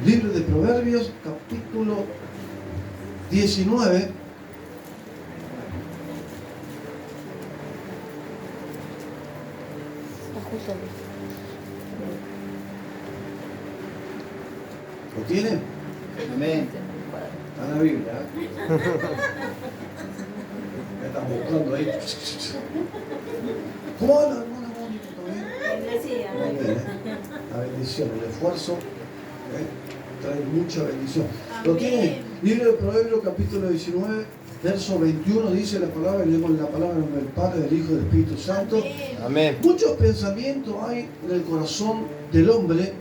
Libro de Proverbios, capítulo 19. ¿Lo tiene? Amén. Está en la Biblia, ¿eh? Me están buscando ahí. ¿Cómo va la hermana Mónica? ¿Todo bien? Bendecida. Muy bien, ¿eh? La bendición, el esfuerzo trae mucha bendición. ¿Lo tiene? Libro de Proverbios, capítulo 19, verso 21, dice la palabra, leemos la palabra en nombre del Padre, del Hijo y del Espíritu Santo. Amén. Muchos pensamientos hay en el corazón del hombre,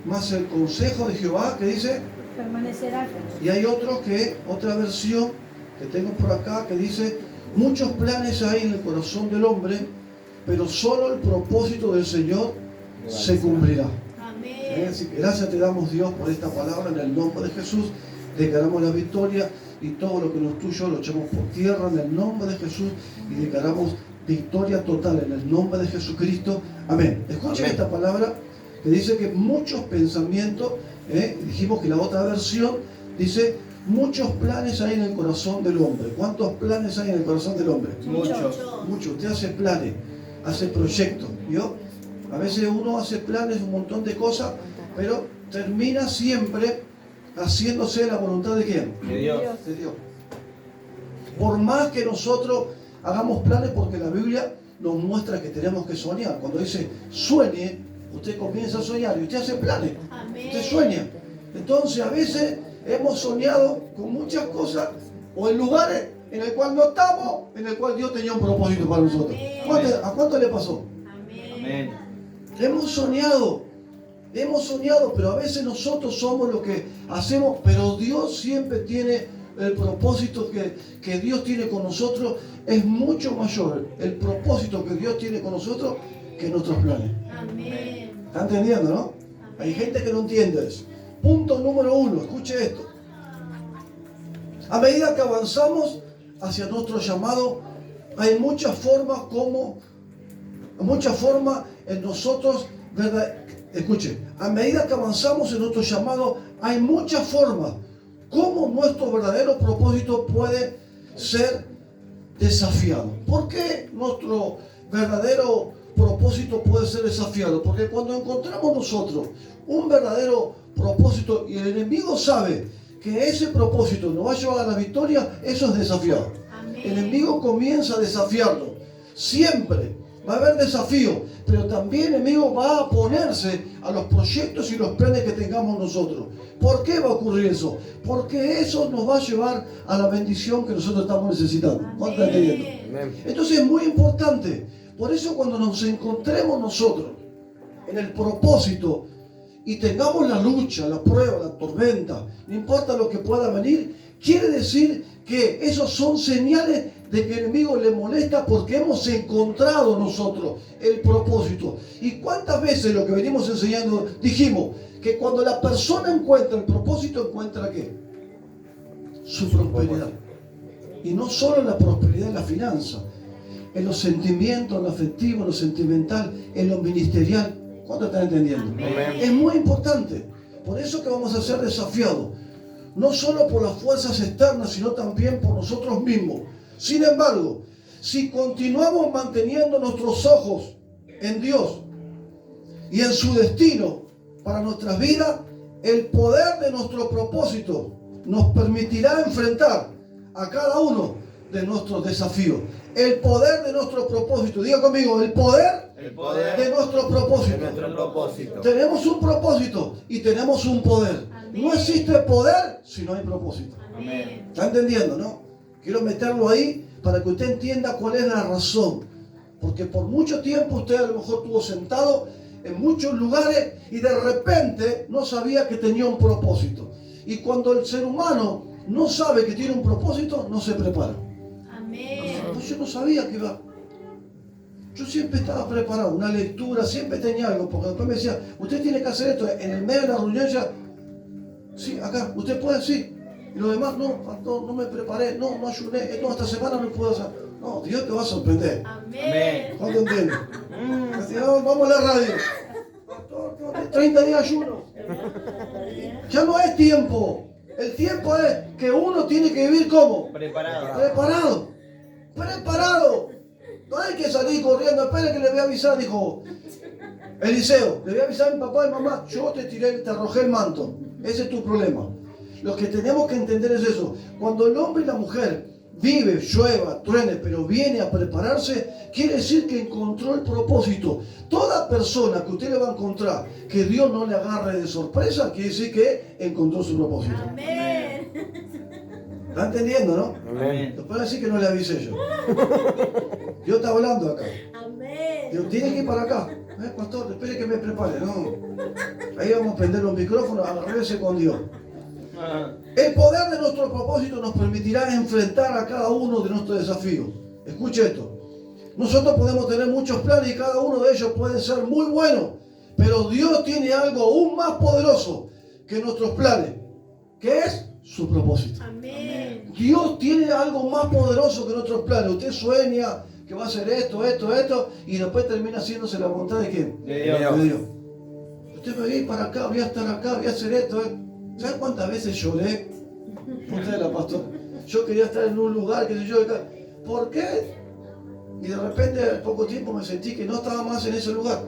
más el consejo de Jehová, que dice, Permanecerá. y hay otra versión que tengo por acá, que dice, muchos planes hay en el corazón del hombre, pero solo el propósito del Señor se cumplirá. Así que gracias te damos, Dios, por esta palabra en el nombre de Jesús. Declaramos la victoria y todo lo que no es tuyo lo echamos por tierra en el nombre de Jesús y declaramos victoria total en el nombre de Jesucristo. Amén. Escuchen Amén. esta palabra que dice que muchos pensamientos, dijimos que la otra versión dice muchos planes hay en el corazón del hombre. ¿Cuántos planes hay en el corazón del hombre? Muchos. Muchos. Usted hace planes, hace proyectos, ¿vio? A veces uno hace planes, un montón de cosas, pero termina siempre haciéndose la voluntad de ¿quién? De Dios. De Dios. Por más que nosotros hagamos planes, porque la Biblia nos muestra que tenemos que soñar. Cuando dice sueñe, usted comienza a soñar y usted hace planes. Usted sueña. Entonces a veces hemos soñado con muchas cosas o en lugares en el cual no estamos, en el cual Dios tenía un propósito para nosotros. ¿A cuánto le pasó? Amén. Hemos soñado, pero a veces nosotros somos lo que hacemos, pero Dios siempre tiene el propósito que Dios tiene con nosotros, es mucho mayor el propósito que Dios tiene con nosotros que nuestros planes. Amén. ¿Está entendiendo, no? Hay gente que no entiende eso. Punto número 1, escuche esto. A medida que avanzamos hacia nuestro llamado, hay muchas formas en nosotros, ¿verdad? Escuche, a medida que avanzamos en nuestro llamado, hay muchas formas como nuestro verdadero propósito puede ser desafiado. ¿Por qué nuestro verdadero propósito puede ser desafiado? Porque cuando encontramos nosotros un verdadero propósito y el enemigo sabe que ese propósito nos va a llevar a la victoria, eso es desafiado. Amén. El enemigo comienza a desafiarlo. Siempre va a haber desafío, pero también el enemigo va a oponerse a los proyectos y los planes que tengamos nosotros. ¿Por qué va a ocurrir eso? Porque eso nos va a llevar a la bendición que nosotros estamos necesitando. ¿Cuánto están entendiendo? Amén. Entonces es muy importante. Por eso cuando nos encontremos nosotros en el propósito y tengamos la lucha, la prueba, la tormenta, no importa lo que pueda venir, quiere decir que esos son señales de que el enemigo le molesta porque hemos encontrado nosotros el propósito. ¿Y cuántas veces lo que venimos enseñando dijimos que cuando la persona encuentra el propósito, encuentra ¿qué? Su prosperidad. Y no solo la prosperidad en la finanza, en los sentimientos, en lo afectivo, en lo sentimental, en lo ministerial. ¿Cuánto están entendiendo? Amén. Es muy importante. Por eso que vamos a ser desafiados. No solo por las fuerzas externas, sino también por nosotros mismos. Sin embargo, si continuamos manteniendo nuestros ojos en Dios y en su destino para nuestras vidas, el poder de nuestro propósito nos permitirá enfrentar a cada uno de nuestros desafíos. El poder de nuestro propósito. Diga conmigo, el poder de nuestro propósito. De nuestro propósito. Tenemos un propósito y tenemos un poder. Amén. No existe poder si no hay propósito. Amén. ¿Está entendiendo, no? Quiero meterlo ahí para que usted entienda cuál es la razón. Porque por mucho tiempo usted a lo mejor estuvo sentado en muchos lugares y de repente no sabía que tenía un propósito. Y cuando el ser humano no sabe que tiene un propósito, no se prepara. Amén. Pues yo no sabía que iba. Yo siempre estaba preparado, una lectura, siempre tenía algo, porque después me decía, usted tiene que hacer esto, en el medio de la reunión ya, sí, acá, usted puede, sí, y lo demás, no me preparé, no ayuné, no, esta semana no puedo hacer. No, Dios te va a sorprender. Amén. ¿Cuánto entiendes? Así, vamos a la radio. 30 días ayuno. Ya no es tiempo. El tiempo es que uno tiene que vivir ¿cómo? Preparado. Preparado. Preparado. No hay que salir corriendo. Espera que le voy a avisar, dijo Eliseo. Le voy a avisar a mi papá y mamá. Yo te arrojé el manto. Ese es tu problema. Lo que tenemos que entender es eso. Cuando el hombre y la mujer vive, llueva, truene, pero viene a prepararse, quiere decir que encontró el propósito. Toda persona que usted le va a encontrar que Dios no le agarre de sorpresa, quiere decir que encontró su propósito. Amén. ¿Está entendiendo, no? Amén. Después decir que no le avisé yo. Dios está hablando acá. Amén. Dios tiene que ir para acá. Pastor, espere que me prepare. No. Ahí vamos a prender los micrófonos, agárrese con Dios. El poder de nuestro propósito nos permitirá enfrentar a cada uno de nuestros desafíos. Escuche esto. Nosotros podemos tener muchos planes y cada uno de ellos puede ser muy bueno, pero Dios tiene algo aún más poderoso que nuestros planes, que es su propósito. Amén. Dios tiene algo más poderoso que nuestros planes. Usted sueña que va a hacer esto, y después termina haciéndose la voluntad de ¿quién? De Dios. De Dios. Usted va a ir para acá, voy a estar acá, voy a hacer esto. ¿Sabes cuántas veces lloré? Usted la pastora. Yo quería estar en un lugar, qué sé yo. ¿Por qué? Y de repente, al poco tiempo me sentí que no estaba más en ese lugar.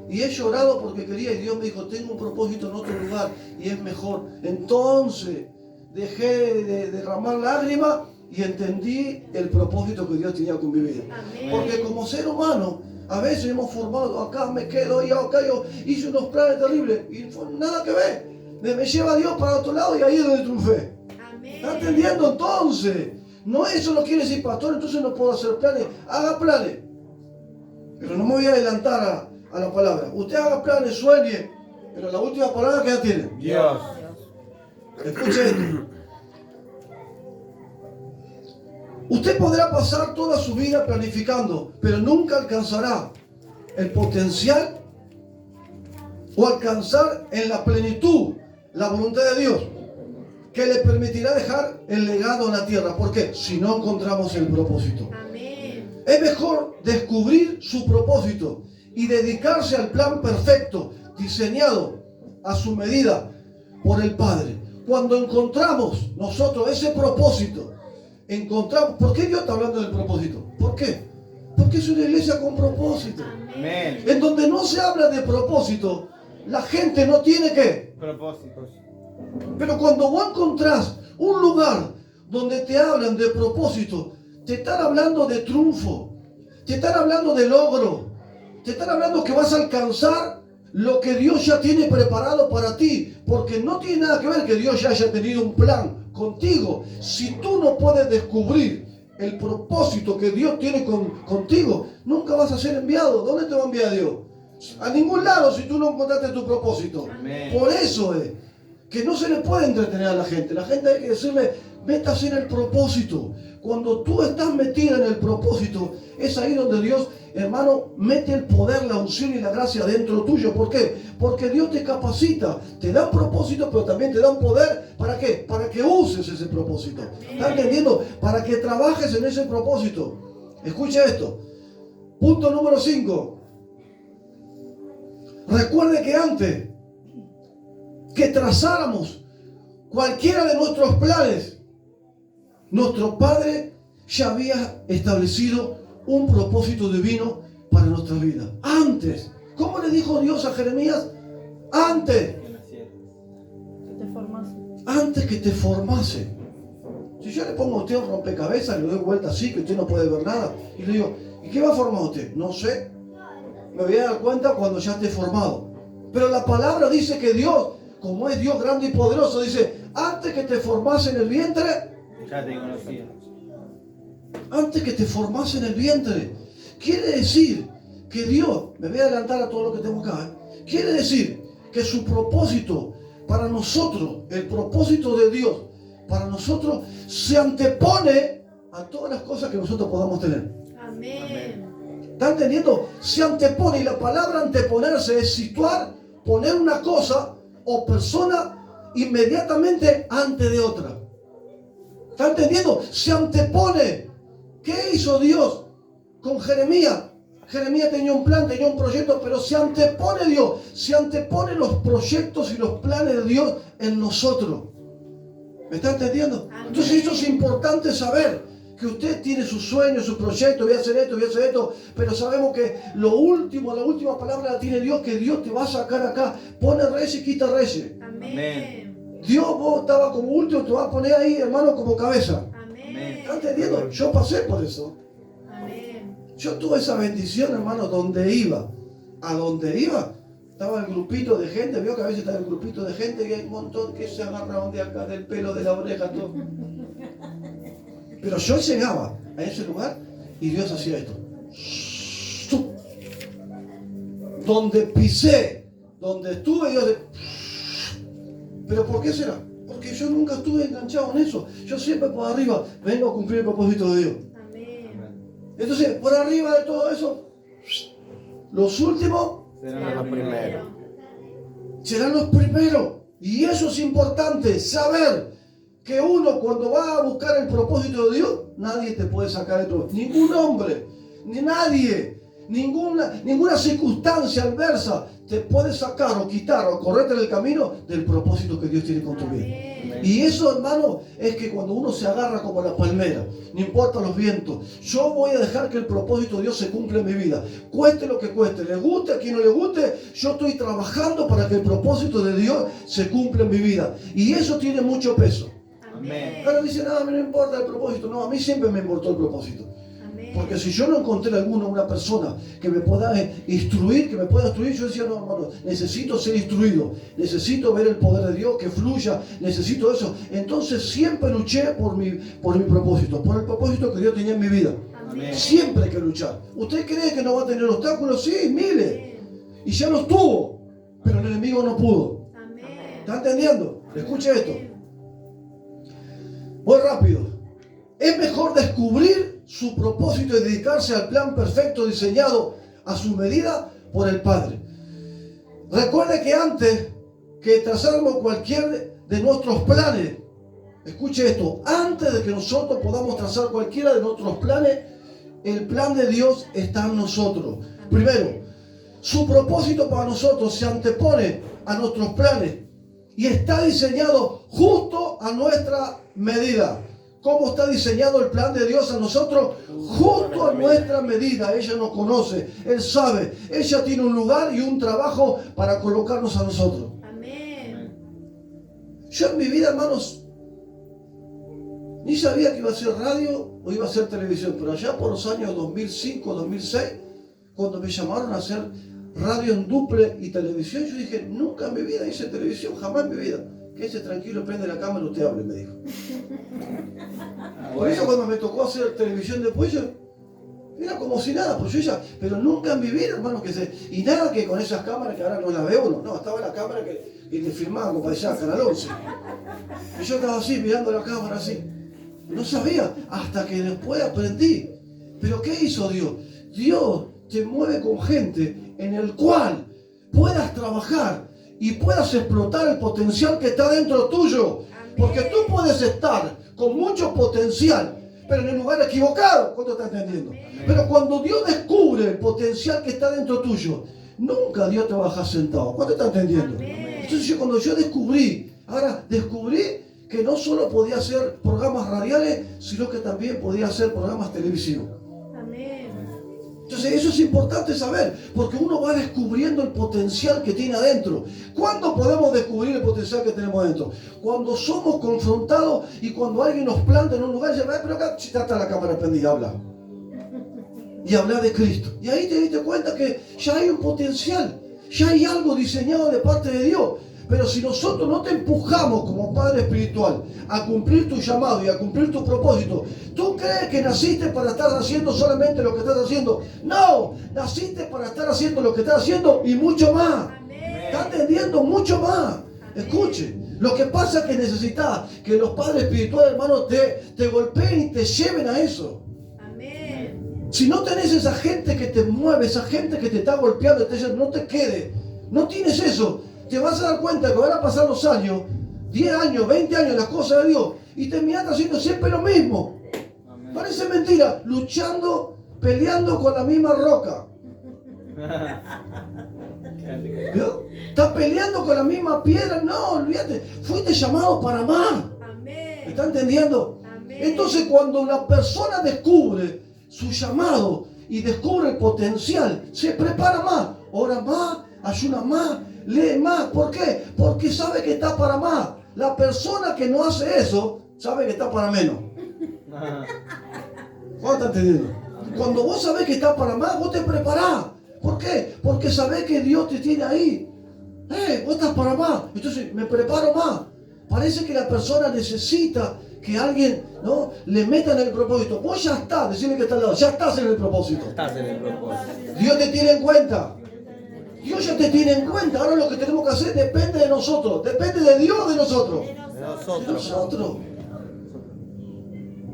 Y he llorado porque quería, y Dios me dijo, tengo un propósito en otro lugar y es mejor. Entonces, dejé de derramar lágrimas y entendí el propósito que Dios tenía con mi vida. Amén. Porque como ser humano, a veces hemos formado, acá me quedo, y acá yo hice unos planes terribles y no fue nada que ver. Me lleva Dios para otro lado y ahí es donde triunfé. Amén. ¿Está entendiendo? Entonces, no, eso no quiere decir, pastor, entonces no puedo hacer planes. Haga planes. Pero no me voy a adelantar a la palabra. Usted haga planes, sueñe. Pero la última palabra que ya tiene. Dios. Escuche esto. Usted podrá pasar toda su vida planificando, pero nunca alcanzará el potencial o alcanzar en la plenitud la voluntad de Dios que le permitirá dejar el legado en la tierra. ¿Por qué? Si no encontramos el propósito. Amén. Es mejor descubrir su propósito y dedicarse al plan perfecto, diseñado a su medida por el Padre. Cuando encontramos nosotros ese propósito, ¿por qué Dios está hablando del propósito? ¿Por qué? Porque es una iglesia con propósito. Amén. En donde no se habla de propósito, la gente no tiene que. Propósitos. Pero cuando vos encontrás un lugar donde te hablan de propósito, te están hablando de triunfo, te están hablando de logro, te están hablando que vas a alcanzar lo que Dios ya tiene preparado para ti, porque no tiene nada que ver que Dios ya haya tenido un plan contigo. Si tú no puedes descubrir el propósito que Dios tiene contigo, nunca vas a ser enviado. ¿Dónde te va a enviar Dios? A ningún lado si tú no encontraste tu propósito. Amén. Por eso es que no se le puede entretener a la gente. La gente hay que decirle, métase en el propósito. Cuando tú estás metida en el propósito, es ahí donde Dios, hermano, mete el poder, la unción y la gracia dentro tuyo. ¿Por qué? Porque Dios te capacita, te da un propósito, pero también te da un poder. ¿Para qué? Para que uses ese propósito. ¿Estás entendiendo? Para que trabajes en ese propósito. Escucha esto. Punto número 5. Recuerde que antes que trazáramos cualquiera de nuestros planes, nuestro Padre ya había establecido un propósito divino para nuestra vida. Antes, ¿cómo le dijo Dios a Jeremías? Antes que te formase. Si yo le pongo a usted un rompecabezas, le doy vuelta así, que usted no puede ver nada, y le digo, ¿y qué va a formar usted? No sé. Me voy a dar cuenta cuando ya esté formado. Pero la palabra dice que Dios, como es Dios grande y poderoso, dice, antes que te formase en el vientre, Ya te conocía. antes que te formase en el vientre. Quiere decir que Dios, me voy a adelantar a todo lo que tengo acá, quiere decir que su propósito para nosotros, el propósito de Dios para nosotros, se antepone a todas las cosas que nosotros podamos tener. Amén. ¿Están entendiendo? Se antepone, y la palabra anteponerse es situar, poner una cosa o persona inmediatamente antes de otra. ¿Está entendiendo? Se antepone. ¿Qué hizo Dios con Jeremías? Jeremías tenía un plan, tenía un proyecto, pero se antepone Dios, se antepone los proyectos y los planes de Dios en nosotros. ¿Me está entendiendo? Amén. Entonces eso es importante saber, que usted tiene sus sueños, sus proyectos, voy a hacer esto, pero sabemos que lo último, la última palabra la tiene Dios, que Dios te va a sacar acá, pone reyes y quita reyes. Amén. Dios, vos estaba como último, te va a poner ahí, hermano, como cabeza. Amén. ¿Está entendiendo? Yo pasé por eso. Amén. Yo tuve esa bendición, hermano, donde iba. A donde iba, estaba el grupito de gente. Veo que a veces está el grupito de gente que hay un montón que se agarraban de acá, del pelo, de la oreja, todo. Pero yo llegaba a ese lugar y Dios hacía esto. Donde pisé, donde estuve, Dios... ¿Pero por qué será? Porque yo nunca estuve enganchado en eso. Yo siempre por arriba vengo a cumplir el propósito de Dios. Amén. Entonces, por arriba de todo eso, los últimos Serán los primeros. serán los primeros. Y eso es importante, saber que uno cuando va a buscar el propósito de Dios, nadie te puede sacar de todo. Ningún hombre, ni nadie, ninguna circunstancia adversa te puede sacar o quitar o correrte del camino del propósito que Dios tiene con tu vida. Amén. Y eso, hermano, es que cuando uno se agarra como la palmera, no importa los vientos, yo voy a dejar que el propósito de Dios se cumpla en mi vida. Cueste lo que cueste, le guste a quien no le guste, yo estoy trabajando para que el propósito de Dios se cumpla en mi vida. Y eso tiene mucho peso. Amén. Ahora dicen, no, a mí no importa el propósito. No, a mí siempre me importó el propósito. Amén. Porque si yo no encontré una persona que me pueda instruir, yo decía, no, hermano, necesito ser instruido, necesito ver el poder de Dios, que fluya, necesito eso. Entonces siempre luché por mi propósito, por el propósito que Dios tenía en mi vida. Amén. Siempre hay que luchar. ¿Usted cree que no va a tener obstáculos? Sí, mire. Y ya los tuvo, pero el enemigo no pudo. Amén. ¿Está entendiendo? Escuche esto. Voy rápido. Es mejor descubrir su propósito y dedicarse al plan perfecto diseñado a su medida por el Padre. Recuerde que antes que trazáramos cualquier de nuestros planes, escuche esto, antes de que nosotros podamos trazar cualquiera de nuestros planes, el plan de Dios está en nosotros. Primero, su propósito para nosotros se antepone a nuestros planes y está diseñado justo a nuestra medida. ¿Cómo está diseñado el plan de Dios a nosotros? Justo a nuestra medida. Ella nos conoce, Él sabe. Ella tiene un lugar y un trabajo para colocarnos a nosotros. Amén. Yo en mi vida, hermanos, ni sabía que iba a ser radio o iba a ser televisión, pero allá por los años 2005, 2006, cuando me llamaron a hacer radio en duple y televisión, yo dije, nunca en mi vida hice televisión, jamás en mi vida. Quédese tranquilo, prende la cámara y usted hable, me dijo. Por eso cuando me tocó hacer televisión después, yo era como si nada, pues yo ya, pero nunca en mi vida, hermano, y nada que con esas cámaras que ahora no las veo uno, no, estaba la cámara que te filmaban como allá, Canal 11. Y yo estaba así, mirando la cámara así. No sabía, hasta que después aprendí. Pero ¿qué hizo Dios? Dios te mueve con gente en el cual puedas trabajar y puedas explotar el potencial que está dentro tuyo. Porque tú puedes estar con mucho potencial, pero en el lugar equivocado. ¿Cuánto estás entendiendo? Pero cuando Dios descubre el potencial que está dentro tuyo, nunca Dios te va a dejar sentado. ¿Cuánto estás entendiendo? Entonces cuando yo descubrí que no solo podía hacer programas radiales, sino que también podía hacer programas televisivos. Entonces eso es importante saber, porque uno va descubriendo el potencial que tiene adentro. ¿Cuándo podemos descubrir el potencial que tenemos adentro? Cuando somos confrontados y cuando alguien nos planta en un lugar y dice, pero acá está la cámara prendida, habla. Y habla de Cristo. Y ahí te diste cuenta que ya hay un potencial, ya hay algo diseñado de parte de Dios. Pero si nosotros no te empujamos como Padre Espiritual a cumplir tu llamado y a cumplir tu propósito, ¿tú crees que naciste para estar haciendo solamente lo que estás haciendo? No, naciste para estar haciendo lo que estás haciendo y mucho más. ¿Estás entendiendo? Mucho más. Escuche, lo que pasa es que necesitas que los padres espirituales, hermanos, te golpeen y te lleven a eso. Si no tenés esa gente que te mueve, esa gente que te está golpeando, te dice, no te quedes, no tienes eso, te vas a dar cuenta que van a pasar los años, 10 años, 20 años, las cosas de Dios, y terminás haciendo siempre lo mismo. Amén. Parece mentira, luchando, peleando con la misma roca. ¿Vio? ¿Estás peleando con la misma piedra? No, olvídate. Fuiste llamado para amar. ¿Me está entendiendo? Entonces cuando la persona descubre su llamado y descubre el potencial, se prepara más, ora más, ayuna más, lee más. ¿Por qué? Porque sabe que está para más. La persona que no hace eso, sabe que está para menos. ¿Cuánto está entendiendo? Cuando vos sabés que está para más, vos te preparás. ¿Por qué? Porque sabés que Dios te tiene ahí. Vos estás para más. Entonces me preparo más. Parece que la persona necesita que alguien, ¿no?, le meta en el propósito. Vos ya estás, decime que está al lado, ya estás en el propósito. Estás en el propósito. Dios te tiene en cuenta. Dios ya te tiene en cuenta. Ahora lo que tenemos que hacer depende de nosotros. Depende de Dios de nosotros. De nosotros.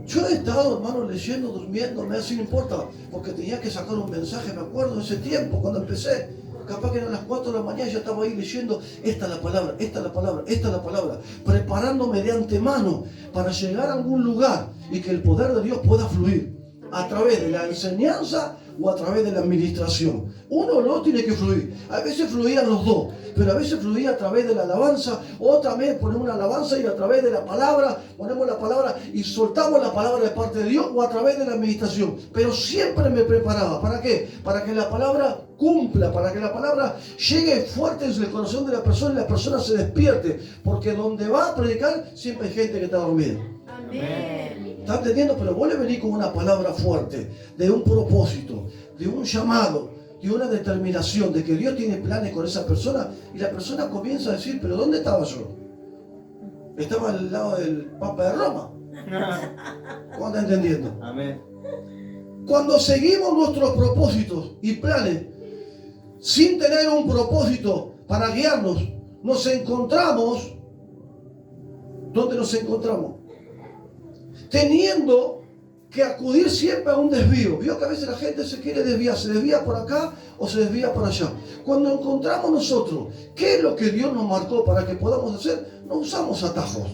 Yo he estado, hermano, leyendo, durmiendo, así no importa, porque tenía que sacar un mensaje, me acuerdo de ese tiempo, cuando empecé, capaz que eran las 4 de la mañana, yo estaba ahí leyendo, esta es la palabra, esta es la palabra, esta es la palabra, preparándome de antemano para llegar a algún lugar y que el poder de Dios pueda fluir a través de la enseñanza o a través de la administración. Uno o no tiene que fluir. A veces fluían los dos, pero a veces fluía a través de la alabanza, otra vez ponemos una alabanza y a través de la palabra, ponemos la palabra y soltamos la palabra de parte de Dios o a través de la administración. Pero siempre me preparaba. ¿Para qué? Para que la palabra cumpla, para que la palabra llegue fuerte en el corazón de la persona y la persona se despierte. Porque donde va a predicar siempre hay gente que está dormida. Amén. ¿Está entendiendo? Pero vos le venís con una palabra fuerte, de un propósito, de un llamado, de una determinación, de que Dios tiene planes con esa persona, y la persona comienza a decir, pero ¿dónde estaba yo? Estaba al lado del Papa de Roma. ¿Cómo está entendiendo? Amén. Cuando seguimos nuestros propósitos y planes, sin tener un propósito para guiarnos, nos encontramos, ¿dónde nos encontramos? Teniendo que acudir siempre a un desvío. Vio que a veces la gente se quiere desviar, se desvía por acá o se desvía por allá. Cuando encontramos nosotros qué es lo que Dios nos marcó para que podamos hacer, no usamos atajos.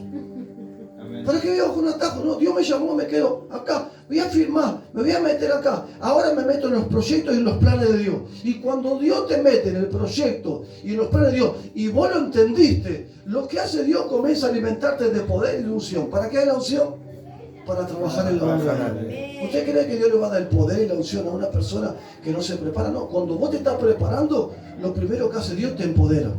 Amén. ¿Para qué voy a con atajos? No, Dios me llamó, me quedo acá, voy a firmar, me voy a meter acá. Ahora me meto en los proyectos y en los planes de Dios. Y cuando Dios te mete en el proyecto y en los planes de Dios y vos lo entendiste, lo que hace Dios comienza a alimentarte de poder y de unción. ¿Para qué es la unción? Para trabajar en la obra. ¿Usted cree que Dios le va a dar el poder y la unción a una persona que no se prepara? No, cuando vos te estás preparando, lo primero que hace Dios te empodera.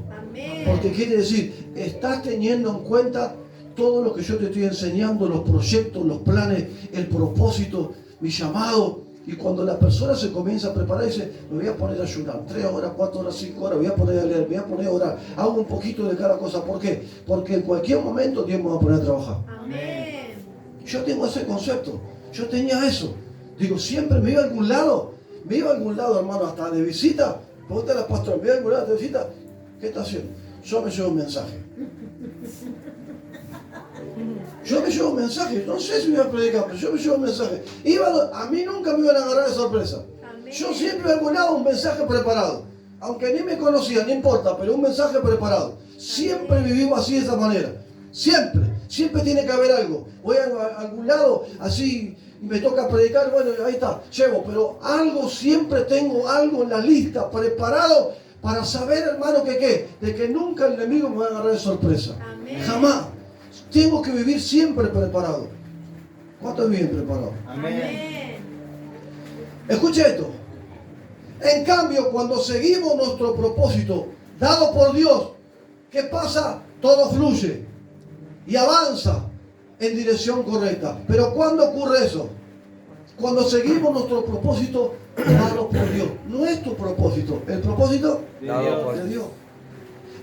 Porque quiere decir, estás teniendo en cuenta todo lo que yo te estoy enseñando, los proyectos, los planes, el propósito, mi llamado. Y cuando la persona se comienza a preparar, dice, me voy a poner a ayunar 3 horas, 4 horas, 5 horas, voy a poner a leer, me voy a poner a orar, hago un poquito de cada cosa. ¿Por qué? Porque en cualquier momento Dios me va a poner a trabajar. Amén. Yo tengo ese concepto, yo tenía eso. Digo, siempre me iba a algún lado, hermano, hasta de visita. Pregúntale al pastor, me iba a algún lado de visita, ¿qué está haciendo? Yo me llevo un mensaje. No sé si me iba a predicar, pero yo me llevo un mensaje. A mí nunca me iban a agarrar de sorpresa. Yo siempre a algún lado un mensaje preparado. Aunque ni me conocía, no importa, pero un mensaje preparado. Siempre vivimos así de esa manera. Siempre tiene que haber algo. Voy a algún lado, así me toca predicar, bueno, ahí está, llevo, pero siempre tengo algo en la lista, preparado para saber, hermano, que de que nunca el enemigo me va a agarrar de sorpresa. Amén. Jamás. Tengo que vivir siempre preparado. ¿Cuántos viven preparados? Amén. Escuche esto. En cambio, cuando seguimos nuestro propósito dado por Dios, ¿qué pasa? Todo fluye y avanza en dirección correcta. Pero ¿cuándo ocurre eso? Cuando seguimos nuestro propósito dado por Dios. No es tu propósito, el propósito de Dios.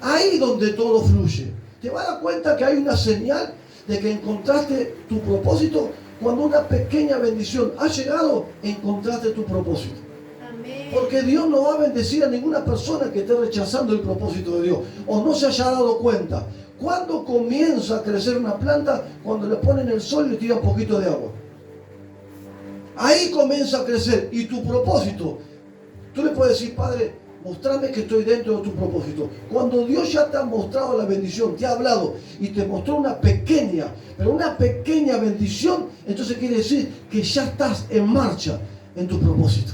Ahí donde todo fluye. Te vas a dar cuenta que hay una señal de que encontraste tu propósito cuando una pequeña bendición ha llegado, encontraste tu propósito. Amén. Porque Dios no va a bendecir a ninguna persona que esté rechazando el propósito de Dios o no se haya dado cuenta. ¿Cuándo comienza a crecer una planta? Cuando le ponen el sol y le tiran un poquito de agua. Ahí comienza a crecer. Y tu propósito, tú le puedes decir, Padre, mostrame que estoy dentro de tu propósito. Cuando Dios ya te ha mostrado la bendición, te ha hablado y te mostró una pequeña bendición, entonces quiere decir que ya estás en marcha en tu propósito.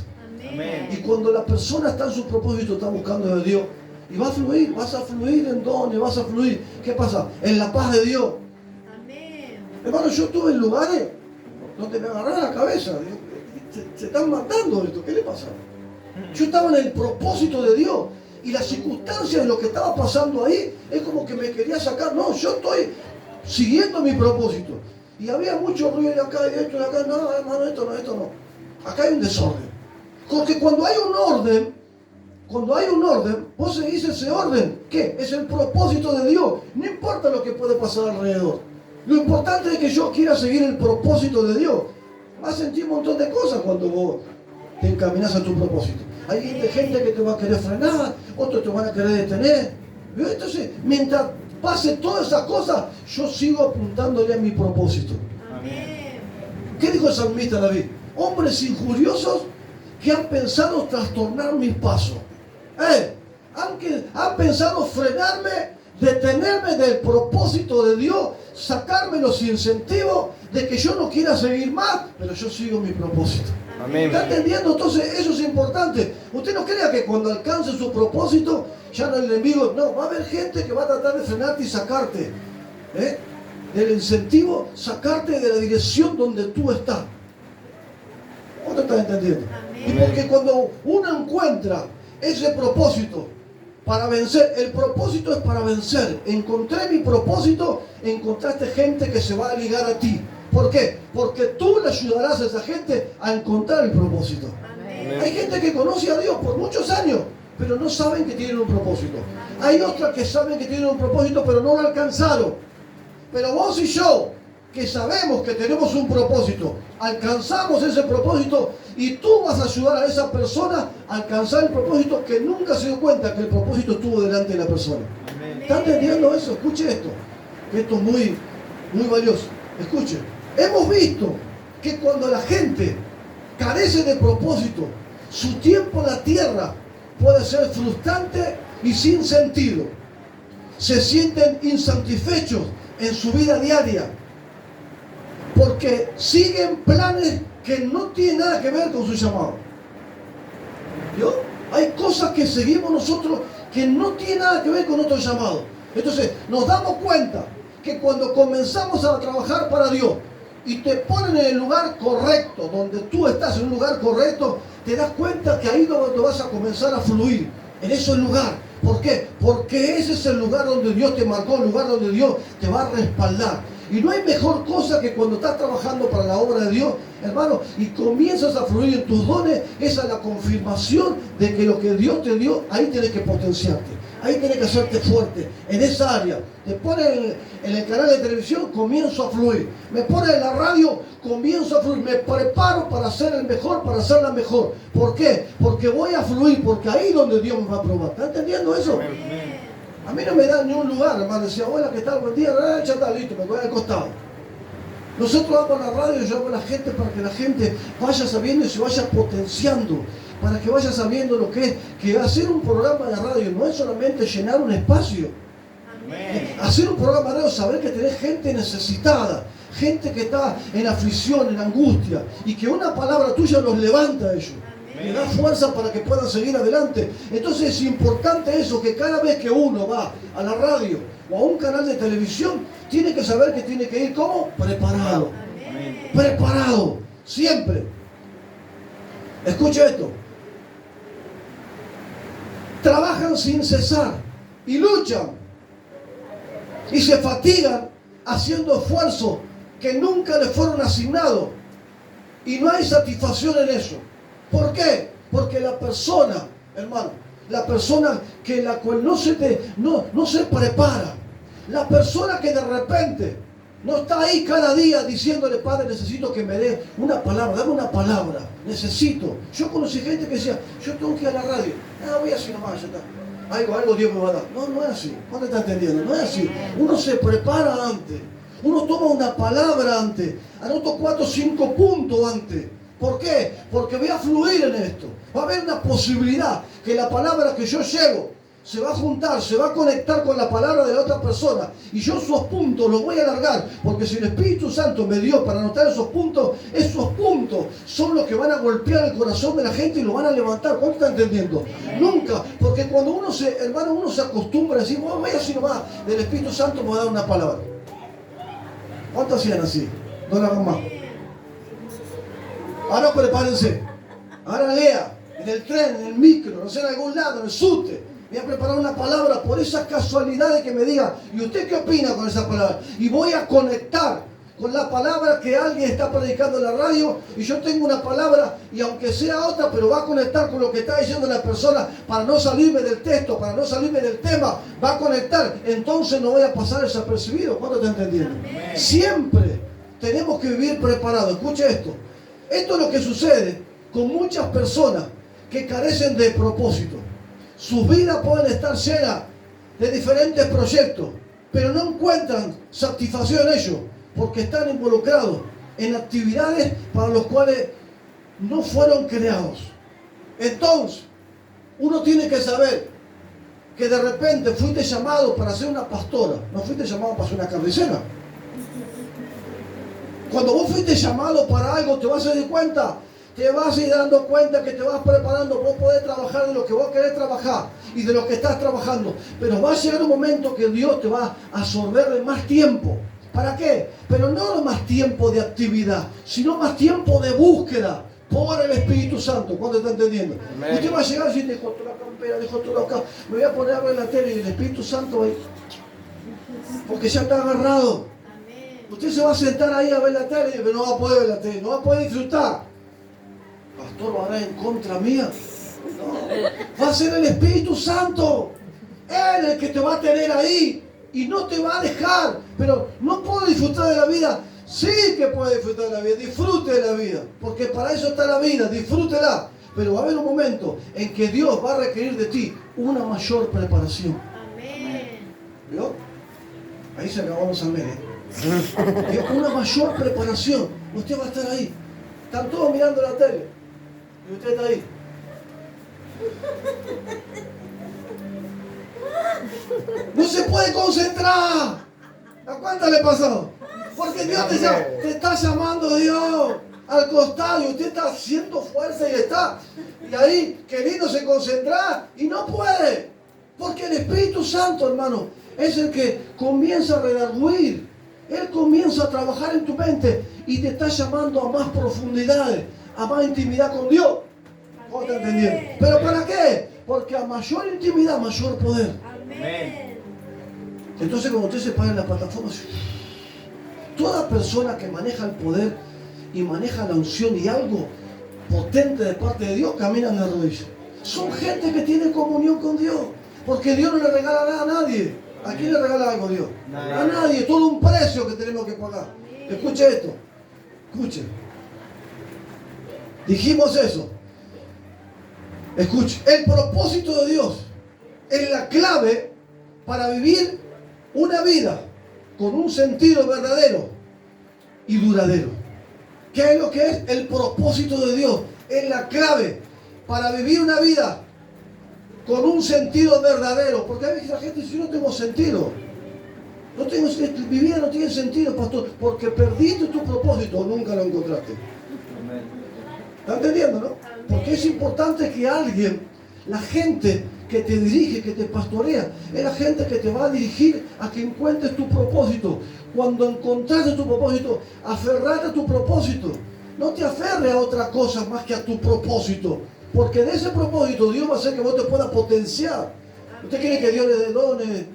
Amén. Y cuando la persona está en su propósito, está buscando de Dios, y va a fluir, vas a fluir en dones, vas a fluir. ¿Qué pasa? En la paz de Dios. Amén. Hermano, yo estuve en lugares donde me agarraba la cabeza. Digo, se están matando esto, ¿qué le pasa? Yo estaba en el propósito de Dios. Y las circunstancias de lo que estaba pasando ahí es como que me quería sacar. No, yo estoy siguiendo mi propósito. Y había mucho ruido de acá y de esto y de acá. No, hermano, esto no. Acá hay un desorden. Porque cuando hay un orden, vos seguís ese orden. ¿Qué? Es el propósito de Dios. No importa lo que puede pasar alrededor. Lo importante es que yo quiera seguir el propósito de Dios. Vas a sentir un montón de cosas cuando vos te encaminás a tu propósito. Hay gente que te va a querer frenar, otros te van a querer detener. Entonces, mientras pase todas esas cosas, yo sigo apuntándole a mi propósito. Amén. ¿Qué dijo el salmista David? Hombres injuriosos que han pensado trastornar mis pasos. Han pensado frenarme, detenerme del propósito de Dios, sacarme los incentivos de que yo no quiera seguir más, pero yo sigo mi propósito. Amén. ¿Está entendiendo? Entonces eso es importante. Usted no crea que cuando alcance su propósito, ya no el enemigo, no, va a haber gente que va a tratar de frenarte y sacarte del incentivo, sacarte de la dirección donde tú estás. ¿Cómo te estás entendiendo? Amén. Y porque cuando uno encuentra ese propósito para vencer, el propósito es para vencer. Encontré mi propósito, encontraste gente que se va a ligar a ti. ¿Por qué? Porque tú le ayudarás a esa gente a encontrar el propósito. Amén. Hay gente que conoce a Dios por muchos años, pero no saben que tienen un propósito. Hay otras que saben que tienen un propósito, pero no lo alcanzaron. Pero vos y yo, que sabemos que tenemos un propósito, alcanzamos ese propósito y tú vas a ayudar a esa persona a alcanzar el propósito que nunca se dio cuenta que el propósito estuvo delante de la persona. Amén. ¿Está entendiendo eso? Escuche esto. Esto es muy, muy valioso. Escuche. Hemos visto que cuando la gente carece de propósito, su tiempo en la tierra puede ser frustrante y sin sentido. Se sienten insatisfechos en su vida diaria porque siguen planes que no tienen nada que ver con su llamado. ¿Vio? Hay cosas que seguimos nosotros que no tienen nada que ver con nuestro llamado. Entonces nos damos cuenta que cuando comenzamos a trabajar para Dios y te ponen en el lugar correcto, donde tú estás en un lugar correcto, te das cuenta que ahí es donde vas a comenzar a fluir, en ese lugar. ¿Por qué? Porque ese es el lugar donde Dios te marcó, el lugar donde Dios te va a respaldar. Y no hay mejor cosa que cuando estás trabajando para la obra de Dios, hermano, y comienzas a fluir en tus dones, esa es la confirmación de que lo que Dios te dio, ahí tienes que potenciarte. Ahí tienes que hacerte fuerte, en esa área. Te pones en el canal de televisión, comienzo a fluir. Me pones en la radio, comienzo a fluir. Me preparo para ser el mejor, para ser la mejor. ¿Por qué? Porque voy a fluir, porque ahí es donde Dios me va a probar. ¿Está entendiendo eso? Amén. A mí no me da ni un lugar, hermano. Decía, abuela, ¿qué tal? Buen día. Ya está listo, me voy al costado. Nosotros vamos a la radio y yo hago a la gente para que la gente vaya sabiendo y se vaya potenciando. Para que vaya sabiendo lo que es. Que hacer un programa de radio no es solamente llenar un espacio. Amén. Hacer un programa de radio es saber que tenés gente necesitada. Gente que está en aflicción, en angustia. Y que una palabra tuya los levanta a ellos. Le da fuerza para que puedan seguir adelante. Entonces es importante eso, que cada vez que uno va a la radio o a un canal de televisión, tiene que saber que tiene que ir como preparado. Amén. Preparado, siempre. Escuche esto. Trabajan sin cesar y luchan y se fatigan haciendo esfuerzos que nunca les fueron asignados y no hay satisfacción en eso. ¿Por qué? Porque la persona, hermano, la persona que la cual no se prepara, la persona que de repente no está ahí cada día diciéndole, Padre, necesito que me dé una palabra, dame una palabra, necesito. Yo conocí gente que decía, yo tengo que ir a la radio, voy así nomás, ya está. Algo Dios me va a dar. No, no es así. ¿Cuándo está entendiendo? No es así. Uno se prepara antes. Uno toma una palabra antes. Anoto 4 o 5 puntos antes. ¿Por qué? Porque voy a fluir en esto. Va a haber una posibilidad que la palabra que yo llevo se va a juntar, se va a conectar con la palabra de la otra persona. Y yo esos puntos los voy a alargar, porque si el Espíritu Santo me dio para anotar esos puntos son los que van a golpear el corazón de la gente y lo van a levantar. ¿Cuánto está entendiendo? Nunca, porque cuando uno se acostumbra a decir, bueno, vaya así nomás, del Espíritu Santo me va a dar una palabra. ¿Cuántos hacían así? No la hagan más. Ahora prepárense. Ahora lea. En el tren, en el micro, no sé, en algún lado, en el subte. Voy a preparar una palabra por esas casualidades que me diga. ¿Y usted qué opina con esa palabra? Y voy a conectar con la palabra que alguien está predicando en la radio. Y yo tengo una palabra, y aunque sea otra, pero va a conectar con lo que está diciendo la persona para no salirme del texto, para no salirme del tema. Va a conectar. Entonces no voy a pasar desapercibido. ¿Cuánto está entendiendo? Amén. Siempre tenemos que vivir preparados. Escuche esto. Esto es lo que sucede con muchas personas que carecen de propósito. Sus vidas pueden estar llenas de diferentes proyectos, pero no encuentran satisfacción en ellos porque están involucrados en actividades para las cuales no fueron creados. Entonces, uno tiene que saber que de repente fuiste llamado para ser una pastora, no fuiste llamado para ser una carnicera. Cuando vos fuiste llamado para algo, te vas a dar cuenta. Te vas a ir dando cuenta que te vas preparando. Vos podés trabajar de lo que vos querés trabajar y de lo que estás trabajando. Pero va a llegar un momento que Dios te va a absorber de más tiempo. ¿Para qué? Pero no más tiempo de actividad, sino más tiempo de búsqueda por el Espíritu Santo. ¿Cuánto está entendiendo? Amén. Usted va a llegar y decir, dejó toda la campera, dejó toda la campera. Me voy a poner a ver la tele y el Espíritu Santo va a ir. Porque ya está agarrado. Amén. Usted se va a sentar ahí a ver la tele, pero no va a poder ver la tele, no va a poder disfrutar. Pastor, ¿va a dar en contra mía? No, va a ser el Espíritu Santo. Él es el que te va a tener ahí y no te va a dejar. Pero no puedo disfrutar de la vida. Sí que puede disfrutar de la vida, disfrute de la vida, porque para eso está la vida, disfrútela. Pero va a haber un momento en que Dios va a requerir de ti una mayor preparación. Amén. ¿Vio? Ahí se acabó los amén. Una mayor preparación. Usted va a estar ahí. Están todos mirando la tele. Y usted está ahí. No se puede concentrar. ¿A cuántas le pasó? Porque Dios te está llamando, Dios, al costado, y usted está haciendo fuerza y ahí queriéndose concentrar y no puede. Porque el Espíritu Santo, hermano, es el que comienza a redarguir. Él comienza a trabajar en tu mente y te está llamando a más profundidades, a más intimidad con Dios. ¿Cómo está entendiendo? ¿Pero para qué? Porque a mayor intimidad, mayor poder. Amén. Entonces, cuando usted se para en la plataforma, toda persona que maneja el poder y maneja la unción y algo potente de parte de Dios, camina en la rodilla. Son gente que tiene comunión con Dios, porque Dios no le regala nada a nadie. ¿A quién le regala algo Dios? A nadie. Todo un precio que tenemos que pagar. Escuche esto. Escuche. Dijimos eso. Escuche. El propósito de Dios es la clave para vivir una vida con un sentido verdadero y duradero. ¿Qué es lo que es? El propósito de Dios es la clave para vivir una vida con un sentido verdadero. Porque a veces la gente dice, yo no tengo sentido. Mi vida no tiene sentido, pastor, porque perdiste tu propósito o nunca lo encontraste. ¿Está entendiendo, no? Porque es importante que alguien, la gente que te dirige, que te pastorea, es la gente que te va a dirigir a que encuentres tu propósito. Cuando encontraste tu propósito, aferrate a tu propósito. No te aferres a otra cosa más que a tu propósito. Porque de ese propósito Dios va a hacer que vos te puedas potenciar. Usted quiere que Dios le dé dones,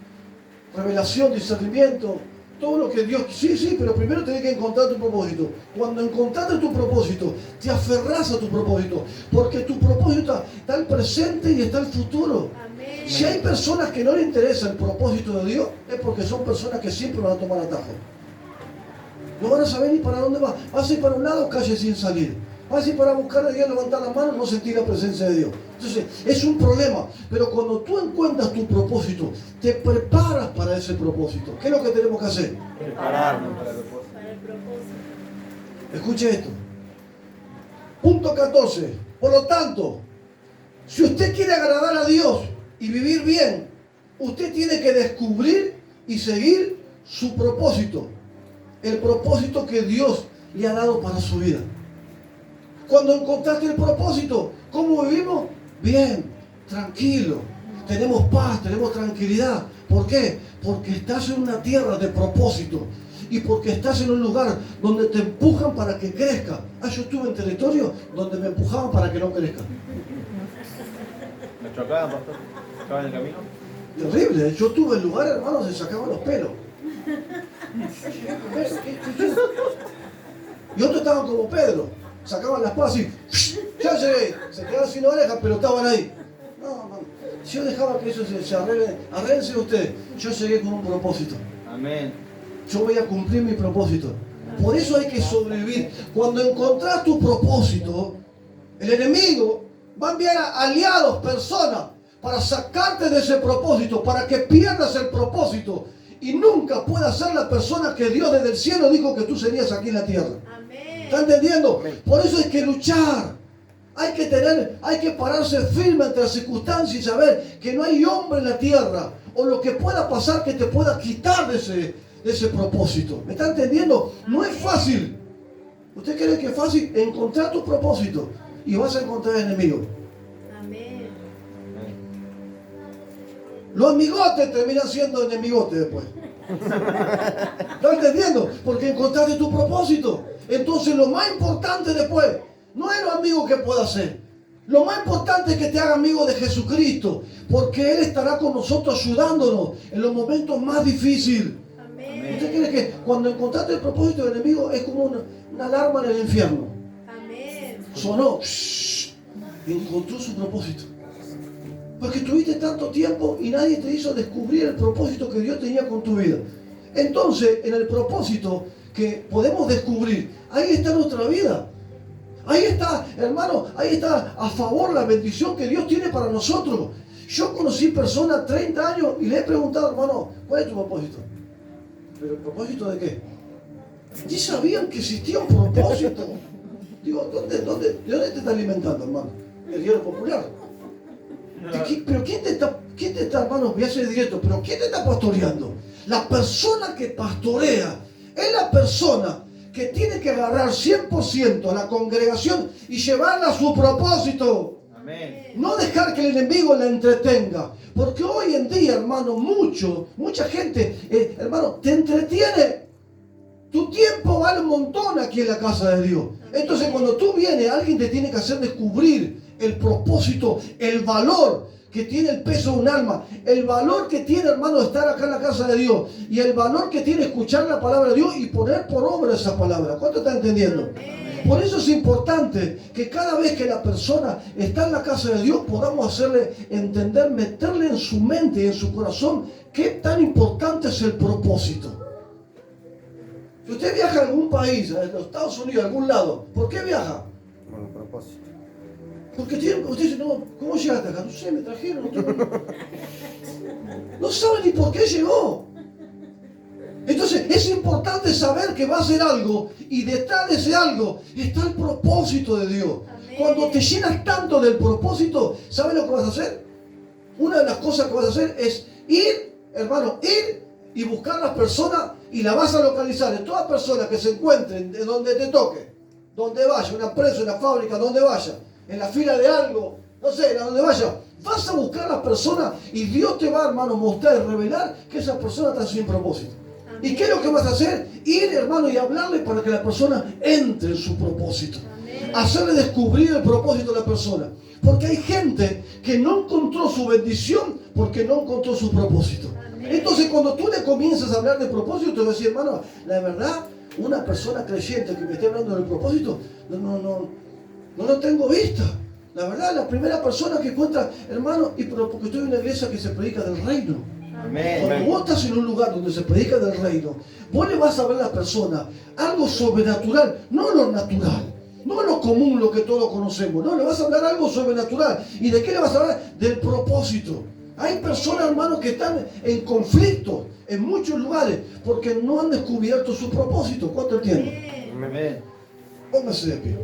revelación, discernimiento, todo lo que Dios... Sí, pero primero tenés que encontrar tu propósito. Cuando encontraste tu propósito, te aferrás a tu propósito. Porque tu propósito está el presente y está el futuro. Amén. Si hay personas que no les interesa el propósito de Dios, es porque son personas que siempre van a tomar atajo. No van a saber ni para dónde va. Vas a ir para un lado, calle sin salir. Vas a ir para buscar a Dios, levantar las manos, no sentir la presencia de Dios. Entonces, es un problema. Pero cuando tú encuentras tu propósito, te preparas para ese propósito. ¿Qué es lo que tenemos que hacer? Prepararnos para el propósito. Para el propósito. Escuche esto. Punto 14. Por lo tanto, si usted quiere agradar a Dios y vivir bien, usted tiene que descubrir y seguir su propósito. El propósito que Dios le ha dado para su vida. Cuando encontraste el propósito, ¿cómo vivimos? Bien, tranquilo. Tenemos paz, tenemos tranquilidad. ¿Por qué? Porque estás en una tierra de propósito. Y porque estás en un lugar donde te empujan para que crezca. Yo estuve en territorio donde me empujaban para que no crezca. ¿Me chocaban, pastor? ¿Chocaban en el camino? Terrible. Yo estuve en lugares, hermanos, se sacaban los pelos. Y otros estaban como Pedro. Sacaban las palas y ya llegué. Se quedaban sin orejas, pero estaban ahí. No, hermano. Si yo dejaba que eso se arregle, arréglense ustedes. Yo llegué con un propósito. Amén. Yo voy a cumplir mi propósito. Por eso hay que sobrevivir. Cuando encontrás tu propósito, el enemigo va a enviar a aliados, personas, para sacarte de ese propósito, para que pierdas el propósito y nunca puedas ser la persona que Dios desde el cielo dijo que tú serías aquí en la tierra. Amén. ¿Está entendiendo? Por eso hay que luchar. Hay que pararse firme ante las circunstancias y saber que no hay hombre en la tierra o lo que pueda pasar que te pueda quitar de ese propósito. ¿Me está entendiendo? No es fácil. ¿Usted cree que es fácil? Encontrar tu propósito y vas a encontrar enemigos. Amén. Los amigotes terminan siendo enemigotes después. ¿Estás entendiendo? Porque encontraste tu propósito. Entonces lo más importante después no es los amigos que puedas hacer. Lo más importante es que te haga amigo de Jesucristo, porque Él estará con nosotros ayudándonos en los momentos más difíciles. Amén. ¿Usted cree que cuando encontraste el propósito del enemigo es como una alarma en el infierno? Amén. Sonó, encontró su propósito. Porque tuviste tanto tiempo y nadie te hizo descubrir el propósito que Dios tenía con tu vida. Entonces, en el propósito que podemos descubrir, ahí está nuestra vida. Ahí está, hermano, ahí está a favor la bendición que Dios tiene para nosotros. Yo conocí personas 30 años y le he preguntado, hermano, ¿cuál es tu propósito? ¿Pero el propósito de qué? ¿Ya sabían que existía un propósito? Digo, ¿de dónde te está alimentando, hermano? El diario popular. ¿Pero quién te está, hermano? Voy a ser directo, pero ¿quién te está pastoreando? La persona que pastorea es la persona que tiene que agarrar 100% a la congregación y llevarla a su propósito. Amén. No dejar que el enemigo la entretenga. Porque hoy en día, hermano, mucha gente, hermano, te entretiene. Tu tiempo vale un montón aquí en la casa de Dios. Entonces, cuando tú vienes, alguien te tiene que hacer descubrir el propósito, el valor que tiene el peso de un alma, el valor que tiene, hermano, estar acá en la casa de Dios y el valor que tiene escuchar la palabra de Dios y poner por obra esa palabra. ¿Cuánto está entendiendo? Por eso es importante que cada vez que la persona está en la casa de Dios podamos hacerle entender, meterle en su mente y en su corazón qué tan importante es el propósito. Si usted viaja a algún país, a los Estados Unidos, a algún lado, ¿por qué viaja? Con un propósito. Porque usted dice, no, ¿cómo llegaste acá? No sé, me trajeron. No sabe ni por qué llegó. Entonces es importante saber que va a hacer algo y detrás de ese algo está el propósito de Dios. Amén. Cuando te llenas tanto del propósito, ¿sabes lo que vas a hacer? Una de las cosas que vas a hacer es ir, hermano, ir y buscar las personas y la vas a localizar. En todas personas que se encuentren de donde te toque, donde vaya, una empresa, una fábrica, donde vaya, en la fila de algo, no sé, a donde vaya, vas a buscar a las personas y Dios te va, hermano, mostrar y revelar que esa persona está sin propósito. ¿Y qué es lo que vas a hacer? Ir, hermano, y hablarle para que la persona entre en su propósito. Amén. Hacerle descubrir el propósito de la persona. Porque hay gente que no encontró su bendición porque no encontró su propósito. Amén. Entonces, cuando tú le comienzas a hablar de propósito, te vas a decir, hermano, la verdad, una persona creyente que me esté hablando del propósito, no lo tengo vista. La verdad, la primera persona que encuentra, hermano, porque estoy en una iglesia que se predica del reino. Amén. Cuando vos estás en un lugar donde se predica del reino, vos le vas a ver a la persona algo sobrenatural, no lo natural, no lo común, lo que todos conocemos, no, le vas a hablar algo sobrenatural. ¿Y de qué le vas a hablar? Del propósito. Hay personas, hermanos, que están en conflicto en muchos lugares porque no han descubierto su propósito. ¿Cuánto entienden? Amén. Amén. Póngase de pie.